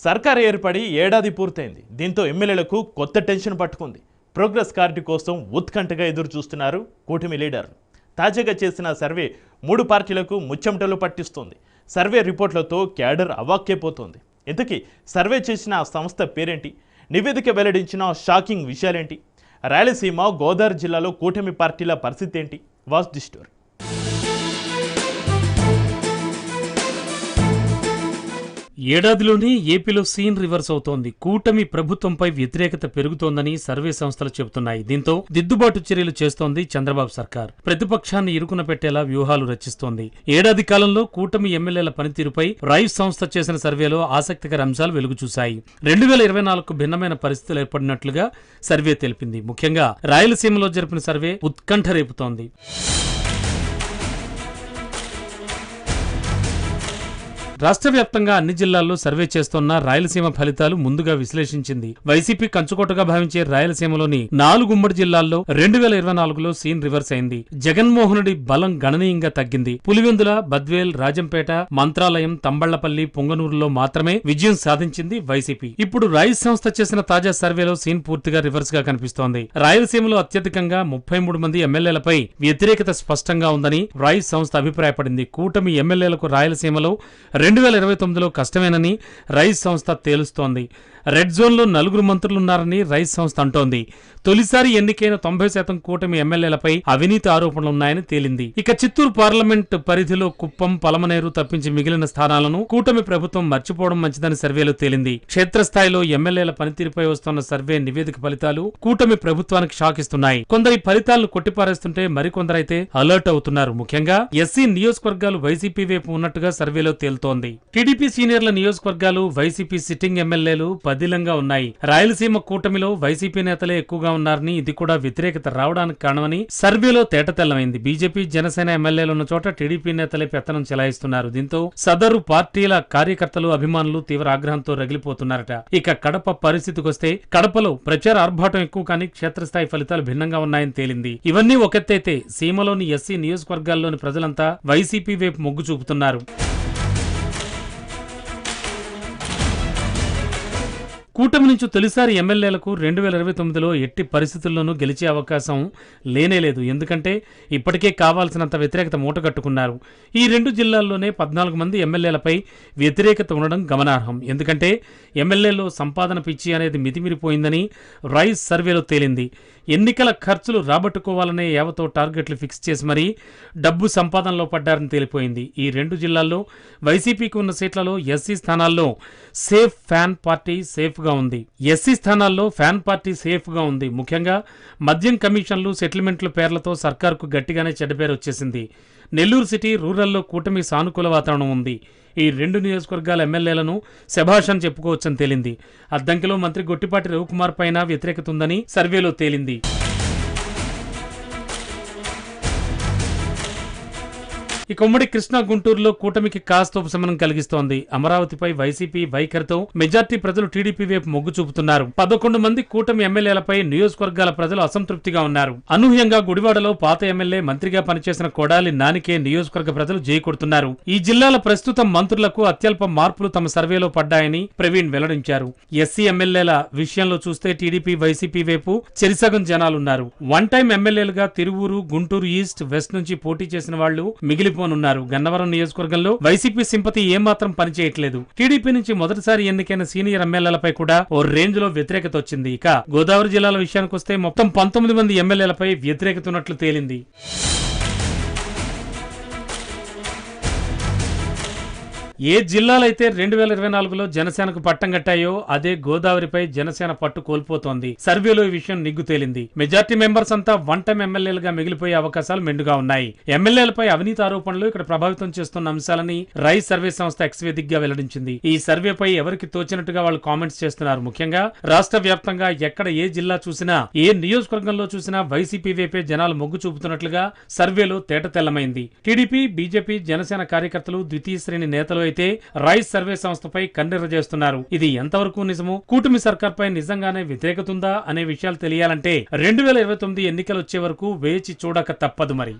సర్కారు ఏర్పడి ఏడాది పూర్తయింది. దీంతో ఎమ్మెల్యేలకు కొత్త టెన్షన్ పట్టుకుంది. ప్రోగ్రెస్ కార్డు కోసం ఉత్కంఠగా ఎదురు చూస్తున్నారు కూటమి లీడర్లు. తాజాగా చేసిన సర్వే 3 పార్టీలకు ముచ్చెమటలు పట్టిస్తుంది. Survey రిపోర్ట్లతో cadre అవాక్యపోతోంది. ఇంతకీ సర్వే చేసిన ఆ సంస్థ పేరేంటి? నివేదిక వెల్లడించిన షాకింగ్ విషయాలేంటి? రాయలసీమ, గోదావరి జిల్లాలో కూటమి పార్టీల పరిస్థితి ఏంటి? Watch the story. ఏడాదిలోనే ఏపీలో సీన్ రివర్స్ అవుతోంది. కూటమి ప్రభుత్వంపై వ్యతిరేకత పెరుగుతోందని సర్వే సంస్థలు చెబుతున్నాయి. దీంతో దిద్దుబాటు చర్యలు చేస్తోంది చంద్రబాబు సర్కార్. ప్రతిపక్షాన్ని ఇరుకున పెట్టేలా వ్యూహాలు రచిస్తోంది. ఏడాది కాలంలో కూటమి ఎమ్మెల్యేల పనితీరుపై రైస్ సంస్థ చేసిన సర్వేలో ఆసక్తికర అంశాలు వెలుగుచూశాయి. 2024కు భిన్నమైన పరిస్థితులు ఏర్పడినట్లుగా సర్వే తెలిపింది. ముఖ్యంగా రాయలసీమలో జరిపిన సర్వే ఉత్కంఠ రేపుతోంది. రాష్ట్ర వ్యాప్తంగా అన్ని జిల్లాల్లో సర్వే చేస్తున్న రాయలసీమ ఫలితాలు ముందుగా విశ్లేషించింది. వైసీపీ కంచుకోటగా భావించే రాయలసీమలోని 4 ఉమ్మడి జిల్లాల్లో 2024లో సీన్ రివర్స్ అయింది. జగన్మోహనుడి బలం గణనీయంగా తగ్గింది. పులివెందుల, బద్వేల్, రాజంపేట, మంత్రాలయం, తంబళ్లపల్లి, పొంగనూరులో మాత్రమే విజయం సాధించింది వైసీపీ. ఇప్పుడు రైస్ సంస్థ చేసిన తాజా సర్వేలో సీన్ పూర్తిగా రివర్స్ గా కనిపిస్తోంది. రాయలసీమలో అత్యధికంగా 33 మంది ఎమ్మెల్యేలపై వ్యతిరేకత స్పష్టంగా ఉందని రైస్ సంస్థ అభిప్రాయపడింది. కూటమి ఎమ్మెల్యేలకు రాయలసీమలో 2029లో కష్టమేనని రైస్ సంస్థ తేలుస్తోంది. రెడ్ జోన్లో 4 మంత్రులున్నారని రైస్ సంస్థ అంటోంది. తొలిసారి ఎన్నికైన 90% కూటమి ఎమ్మెల్యేలపై అవినీతి ఆరోపణలున్నాయని తేలింది. ఇక చిత్తూరు పార్లమెంట్ పరిధిలో కుప్పం, పలమనేరు తప్పించి మిగిలిన స్థానాలను కూటమి ప్రభుత్వం మర్చిపోవడం మంచిదని సర్వేలో తేలింది. క్షేత్రస్థాయిలో ఎమ్మెల్యేల పనితీరుపై వస్తున్న సర్వే నివేదిక ఫలితాలు కూటమి ప్రభుత్వానికి షాక్ ఇస్తున్నాయి. కొందరి ఫలితాలను కొట్టిపారేస్తుంటే మరికొందరైతే అలర్ట్ అవుతున్నారు. ముఖ్యంగా ఎస్సీ నియోజకవర్గాలు వైసీపీ వైపు ఉన్నట్టుగా సర్వేలో తేలుతోంది. టీడీపీ సీనియర్ల నియోజకవర్గాలు వైసీపీ సిట్టింగ్ ఎమ్మెల్యేలు పదిలంగా ఉన్నాయి. రాయలసీమ కూటమిలో వైసీపీ నేతలే ఎక్కువగా ఉన్నారని, ఇది కూడా వ్యతిరేకత రావడానికి కారణమని సర్వేలో తేటతెల్లమైంది. బీజేపీ, జనసేన ఎమ్మెల్యేలున్న చోట టీడీపీ నేతలే పెత్తనం చెలాయిస్తున్నారు. దీంతో సదరు పార్టీల కార్యకర్తలు, అభిమానులు తీవ్ర ఆగ్రహంతో రగిలిపోతున్నారట. ఇక కడప పరిస్థితికొస్తే కడపలో ప్రచార ఆర్భాటం ఎక్కువ కానీ క్షేత్రస్థాయి ఫలితాలు భిన్నంగా ఉన్నాయని తేలింది. ఇవన్నీ ఒకెత్తైతే సీమలోని ఎస్సీ నియోజకవర్గాల్లోని ప్రజలంతా వైసీపీ వైపు మొగ్గు చూపుతున్నారు. కూటమి నుంచి తొలిసారి ఎమ్మెల్యేలకు 2029లో ఎట్టి పరిస్థితుల్లోనూ గెలిచే అవకాశం లేనేలేదు. ఎందుకంటే ఇప్పటికే కావాల్సినంత వ్యతిరేకత మూటగట్టుకున్నారు. ఈ 2 జిల్లాల్లోనే 14 మంది ఎమ్మెల్యేలపై వ్యతిరేకత ఉండడం గమనార్హం. ఎందుకంటే ఎమ్మెల్యేలో సంపాదన పిచ్చి అనేది మితిమిరిపోయిందని రైస్ సర్వేలో తేలింది. ఎన్నికల ఖర్చులు రాబట్టుకోవాలనే యావతో టార్గెట్లు ఫిక్స్ చేసి మరీ డబ్బు సంపాదనలో పడ్డారని తేలిపోయింది. ఈ 2 జిల్లాల్లో వైసీపీకి ఉన్న సీట్లలో ఎస్సీ స్థానాల్లో సేఫ్ ఫ్యాన్ పార్టీ సేఫ్గా ఉంది. ఎస్సీ స్థానాల్లో ఫ్యాన్ పార్టీ సేఫ్గా ఉంది. ముఖ్యంగా మద్యం కమిషన్లు, సెటిల్మెంట్ల పేర్లతో సర్కారుకు గట్టిగానే చెడ్డపేరు వచ్చేసింది. నెల్లూరు సిటీ, రూరల్లో కూటమి సానుకూల వాతావరణం ఉంది. ఈ 2 నియోజకవర్గాల ఎమ్మెల్యేలను శభాష్ చెప్పుకోవచ్చని తేలింది. అద్దంకిలో మంత్రి గొట్టిపాటి రవికుమార్ పైన వ్యతిరేకత ఉందని సర్వేలో తేలింది. ఇక ఉమ్మడి కృష్ణా, గుంటూరులో కూటమికి కాస్త ఉపశమనం కలిగిస్తోంది. అమరావతిపై వైసీపీ వైఖరితో మెజార్టీ ప్రజలు టీడీపీ వైపు మొగ్గు చూపుతున్నారు. 11 మంది కూటమి ఎమ్మెల్యేలపై నియోజకవర్గాల ప్రజలు అసంతృప్తిగా ఉన్నారు. అనూహ్యంగా గుడివాడలో పాత ఎమ్మెల్యే, మంత్రిగా పనిచేసిన కొడాలి నానికే నియోజకవర్గ ప్రజలు జై కొడుతున్నారు. ఈ జిల్లాల ప్రస్తుత మంత్రులకు అత్యల్ప మార్పులు తమ సర్వేలో పడ్డాయని ప్రవీణ్ వెల్లడించారు. ఎస్సీ ఎమ్మెల్యేల విషయంలో చూస్తే టీడీపీ, వైసీపీ వైపు చెరిసగం జనాలున్నారు. 1 టైం ఎమ్మెల్యేలుగా తిరువూరు, గుంటూరు ఈస్ట్, వెస్ట్ నుంచి పోటీ చేసిన వాళ్లు మిగిలి ఉన్నారు. గన్నవరం నియోజకవర్గంలో వైసీపీ సింపతి ఏమాత్రం పనిచేయట్లేదు. టీడీపీ నుంచి మొదటిసారి ఎన్నికైన సీనియర్ ఎమ్మెల్యేలపై కూడా ఓ రేంజ్ లో వ్యతిరేకత వచ్చింది. ఇక గోదావరి జిల్లాల విషయానికి వస్తే మొత్తం 19 మంది ఎమ్మెల్యేలపై వ్యతిరేకత ఉన్నట్లు తేలింది. ఏ జిల్లాలైతే 2024లో జనసేనకు పట్టం కట్టాయో అదే గోదావరిపై జనసేన పట్టు కోల్పోతోంది. సర్వేలో ఈ విషయం నిగ్గు తేలింది. మెజార్టీ మెంబర్స్ అంతా 1 టైం ఎమ్మెల్యేలుగా మిగిలిపోయే అవకాశాలు మెండుగా ఉన్నాయి. ఎమ్మెల్యేలపై అవినీతి ఆరోపణలు ఇక్కడ ప్రభావితం చేస్తున్న అంశాలని రైస్ సర్వే సంస్థ ఎక్స్ వేదికగా వెల్లడించింది. ఈ సర్వేపై ఎవరికి తోచినట్టుగా వాళ్ళు కామెంట్స్ చేస్తున్నారు. ముఖ్యంగా రాష్ట్ర వ్యాప్తంగా ఎక్కడ ఏ జిల్లా చూసినా, ఏ నియోజకవర్గంలో చూసినా వైసీపీ వైపే జనాలు మొగ్గు చూపుతున్నట్లుగా సర్వేలో తేటతెల్లమైంది. టీడీపీ, బీజేపీ, జనసేన కార్యకర్తలు, ద్వితీయ శ్రేణి నేతలు అయితే రైస్ సర్వే సంస్థపై కన్నెర్ర చేస్తున్నారు. ఇది ఎంతవరకు నిజమో, కూటమి సర్కార్పై నిజంగానే వ్యతిరేకత ఉందా అనే విషయాలు తెలియాలంటే 2029 ఎన్నికలు వచ్చే వరకు వేచి చూడక తప్పదు మరి.